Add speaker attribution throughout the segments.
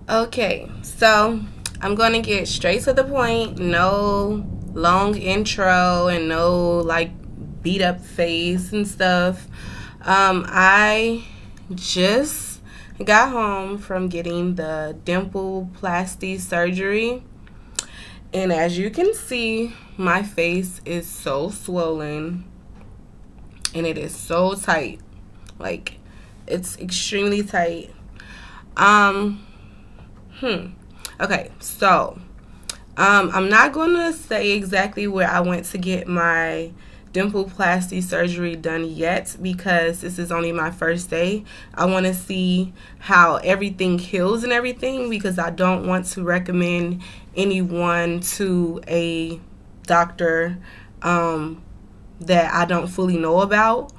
Speaker 1: Okay, so I'm gonna get straight to the point. No long intro and no like beat up face and stuff. I just got home from getting the dimple plasty surgery, and as you can see, my face is so swollen and it is so tight. Like, it's extremely tight. Um, Okay, so I'm not gonna say exactly where I went to get my dimpleplasty surgery done yet because this is only my first day. I want to see how everything heals and everything because I don't want to recommend anyone to a doctor that I don't fully know about.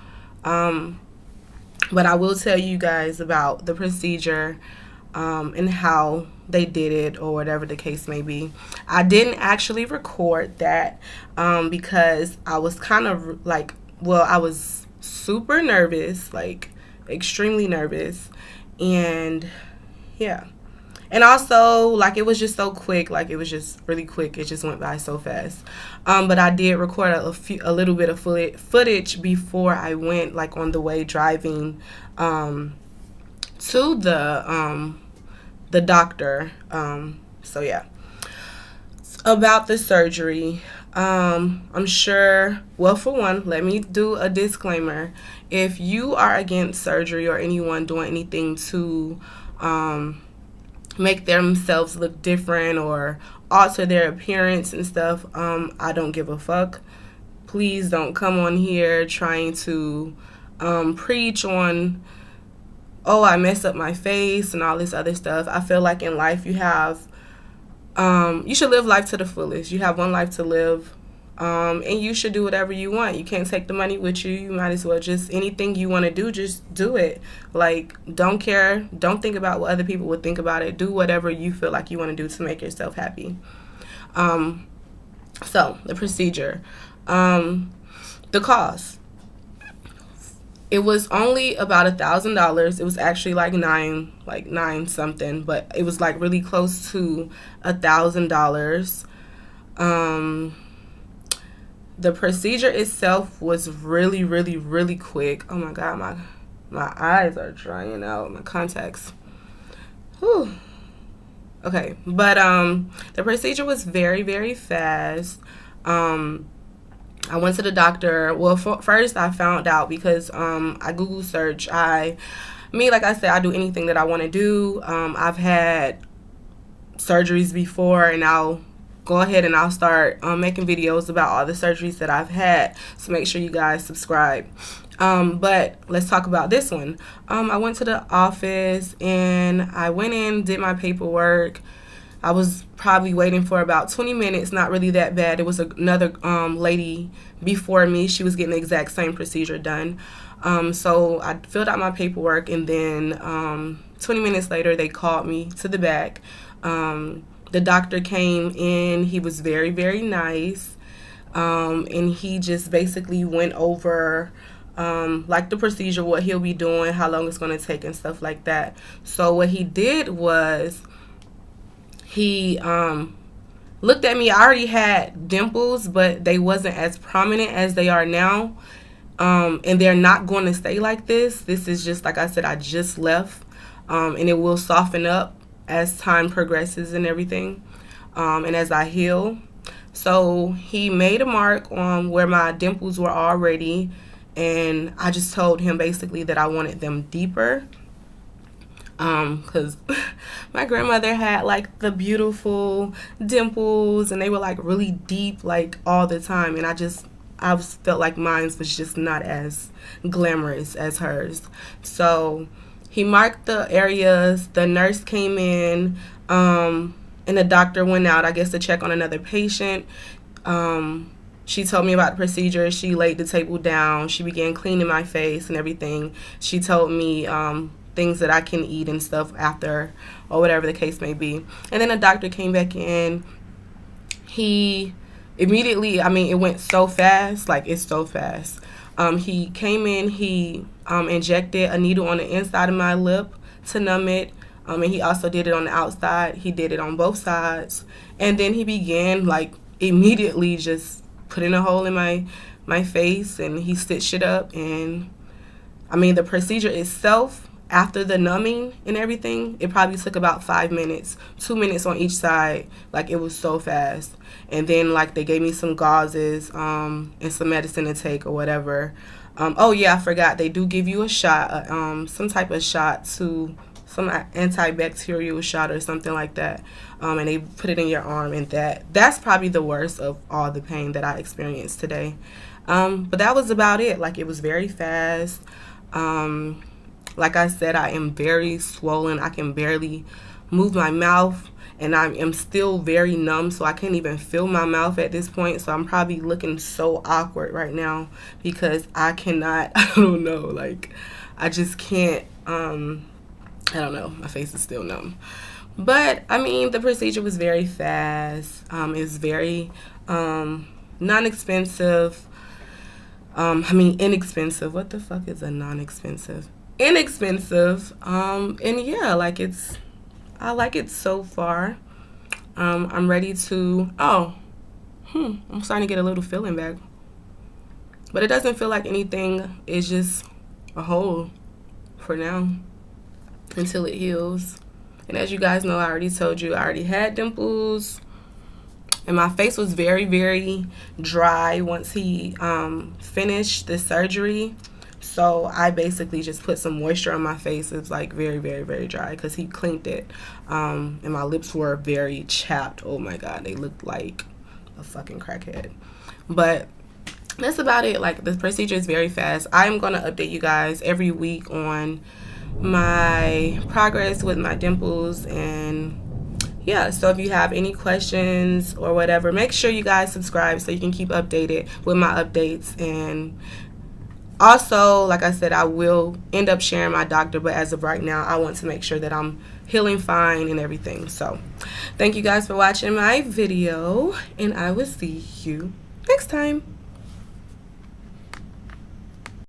Speaker 1: Um, but I will tell you guys about the procedure and how they did it or whatever the case may be. I didn't actually record that because I was kind of like, well, I was super nervous, like extremely nervous. And yeah. And also, like, it was just so quick. Like, it was just really quick. It just went by so fast. But I did record a little bit of footage before I went, like, on the way driving to the doctor. So yeah, about the surgery. I'm sure. Well, for one, let me do a disclaimer. If you are against surgery or anyone doing anything to make themselves look different or alter their appearance and stuff, I don't give a fuck. Please don't come on here trying to preach on, oh, I messed up my face and all this other stuff. I feel like in life you should live life to the fullest. You have one life to live, and you should do whatever you want. You can't take the money with you. You might as well just anything you want to do, just do it. Like, don't care. Don't think about what other people would think about it. Do whatever you feel like you want to do to make yourself happy. So the procedure, the cost. It was only about $1,000. It was actually like nine something, but it was like really close to $1,000. Um, the procedure itself was really, really, really quick. Oh my god, my eyes are drying out. My contacts. Whew. Okay, but the procedure was very, very fast. I went to the doctor. Well, first I found out because I Google search. Like I said, I do anything that I want to do. I've had surgeries before, and I'll go ahead and I'll start making videos about all the surgeries that I've had. So make sure you guys subscribe. But let's talk about this one. I went to the office and I went in, did my paperwork. I was probably waiting for about 20 minutes, not really that bad. It was another lady before me. She was getting the exact same procedure done. So I filled out my paperwork, and then 20 minutes later, they called me to the back. The doctor came in. He was very, very nice, and he just basically went over like the procedure, what he'll be doing, how long it's going to take, and stuff like that. So what he did was he looked at me. I already had dimples, but they wasn't as prominent as they are now. And they're not going to stay like this. This is just, like I said, I just left. And it will soften up as time progresses and everything. And as I heal. So he made a mark on where my dimples were already. And I just told him basically that I wanted them deeper. Because my grandmother had like the beautiful dimples and they were like really deep like all the time, and I felt like mine was just not as glamorous as hers. So he marked the areas. The nurse came in, and the doctor went out, I guess, to check on another patient. She told me about the procedure. She laid the table down. She began cleaning my face and everything. She told me things that I can eat and stuff after, or whatever the case may be. And then the doctor came back in. He immediately, it went so fast, like it's so fast. He came in, he injected a needle on the inside of my lip to numb it. And he also did it on the outside. He did it on both sides. And then he began, like, immediately just putting a hole in my face, and he stitched it up. And I mean, the procedure itself, after the numbing and everything, it probably took about 5 minutes, 2 minutes on each side. Like, it was so fast. And then, like, they gave me some gauzes and some medicine to take or whatever. Oh yeah, I forgot, they do give you a shot, some type of shot, to some antibacterial shot or something like that, and they put it in your arm. And that's probably the worst of all the pain that I experienced today. But that was about it. Like, it was very fast. Like I said, I am very swollen. I can barely move my mouth, and I am still very numb, so I can't even feel my mouth at this point. So I'm probably looking so awkward right now because I cannot, I don't know, like, I just can't, I don't know, my face is still numb. But I mean, the procedure was very fast. It's very non-expensive. I mean, inexpensive. What the fuck is a non-expensive? Inexpensive. And yeah, like, I like it so far. I'm ready to, I'm starting to get a little feeling back. But it doesn't feel like anything. It's just a hole for now until it heals. And as you guys know, I already told you, I already had dimples. And my face was very, very dry once he finished the surgery. So I basically just put some moisture on my face. It's like very, very, very dry because he cleaned it. And my lips were very chapped. Oh my God, they looked like a fucking crackhead. But that's about it. Like, the procedure is very fast. I'm going to update you guys every week on my progress with my dimples. And yeah, so if you have any questions or whatever, make sure you guys subscribe so you can keep updated with my updates. And also, like I said, I will end up sharing my doctor, but as of right now, I want to make sure that I'm healing fine and everything. So thank you guys for watching my video, and I will see you next time.